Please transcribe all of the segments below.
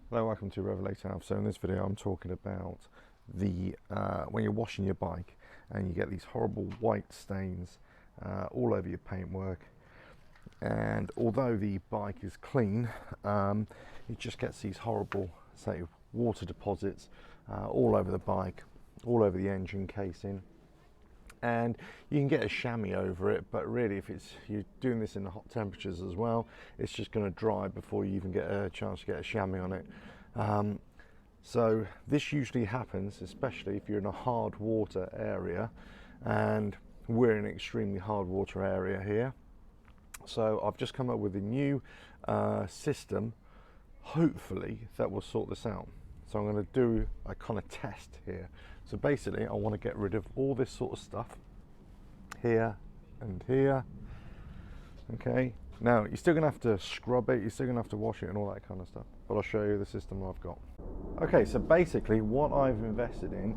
Hello, welcome to RevelatorAlf. So in this video I'm talking about the when you're washing your bike and you get these horrible white stains all over your paintwork, and although the bike is clean, it just gets these horrible, say, water deposits all over the bike, all over the engine casing, and you can get a chamois over it, but really if you're doing this in the hot temperatures as well, it's just going to dry before you even get a chance to get a chamois on it. So this usually happens, especially if you're in a hard water area, and we're in an extremely hard water area here. So I've just come up with a new system, hopefully, that will sort this out. So I'm going to do a kind of test here. So basically I want to get rid of all this sort of stuff here and here. Okay, now you're still going to have to scrub it, you're still going to have to wash it and all that kind of stuff, but I'll show you the system I've got. Okay, so basically what I've invested in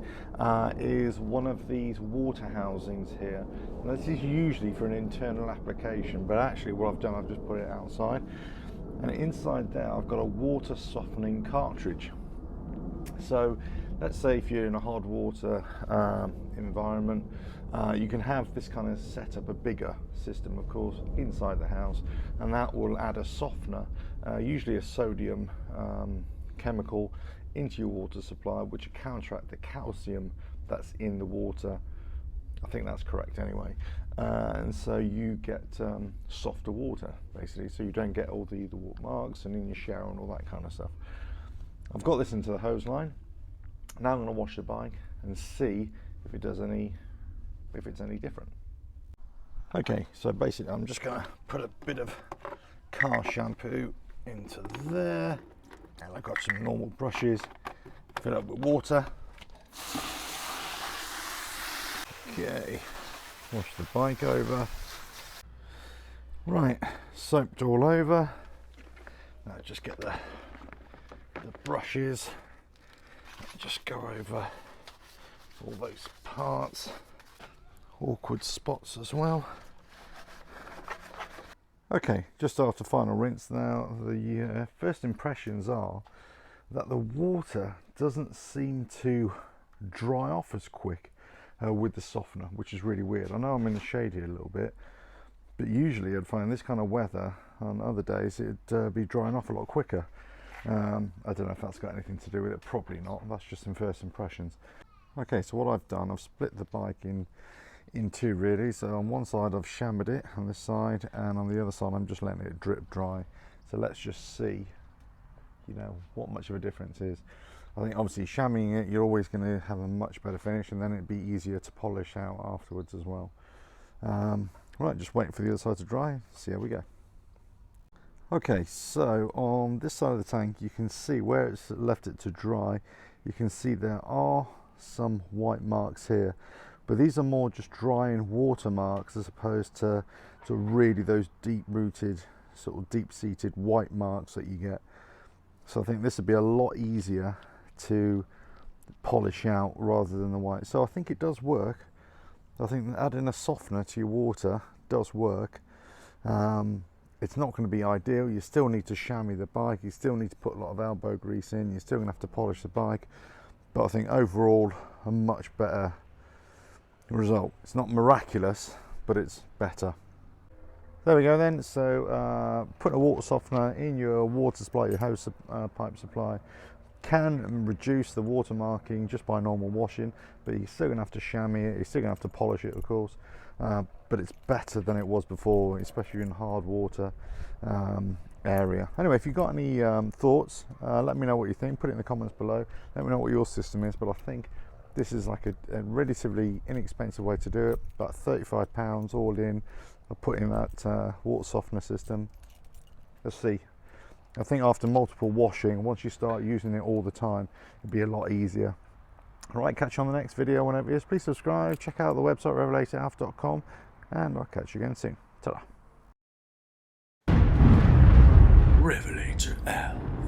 is one of these water housings here. Now, this is usually for an internal application, but actually what I've done, I've just put it outside, and inside there I've got a water softening cartridge. So let's say if you're in a hard water environment, you can have this kind of set up, a bigger system of course inside the house, and that will add a softener, usually a sodium chemical, into your water supply, which will counteract the calcium that's in the water. I think that's correct anyway, and so you get softer water basically, so you don't get all the water marks and in your shower and all that kind of stuff. I've got this into the hose line. Now I'm going to wash the bike and see if it does if it's any different. Okay, so basically I'm just going to put a bit of car shampoo into there, and I've got some normal brushes, fill up with water. Okay, wash the bike over. Right, soaped all over. Now just get the brushes, just go over all those parts, awkward spots as well. Okay, just after final rinse now, the first impressions are that the water doesn't seem to dry off as quick with the softener, which is really weird. I know I'm in the shade here a little bit, but usually I'd find this kind of weather on other days it'd be drying off a lot quicker. I don't know if that's got anything to do with it, probably not. That's just some first impressions. Okay, so what I've done, I've split the bike in two really. So on one side I've chamoised it on this side, and on the other side I'm just letting it drip dry. So let's just see, you know, what much of a difference is. I think obviously chamoising it, you're always going to have a much better finish, and then it'd be easier to polish out afterwards as well. Right, just waiting for the other side to dry, see how we go. Okay, so on this side of the tank you can see where it's left it to dry. You can see there are some white marks here, but these are more just drying water marks as opposed to really those deep-rooted, sort of deep-seated white marks that you get. So I think this would be a lot easier to polish out rather than the white. So I think it does work. I think adding a softener to your water does work. It's not going to be ideal. You still need to chamois the bike, you still need to put a lot of elbow grease in, you're still going to have to polish the bike, but I think overall a much better result. It's not miraculous, but it's better. There we go then. So put a water softener in your water supply, your hose pipe supply, can reduce the water marking just by normal washing, but you're still going to have to chamois it, you're still going to have to polish it of course, but it's better than it was before, especially in hard water area. Anyway, if you've got any thoughts, let me know what you think, put it in the comments below, let me know what your system is, but I think this is like a relatively inexpensive way to do it, about £35 all in. I'll put in that water softener system. Let's see. I think after multiple washing, once you start using it all the time, it'll be a lot easier. Alright, catch you on the next video whenever it is. Please subscribe, check out the website RevelatorAlf.com, and I'll catch you again soon. Ta-da. RevelatorAlf.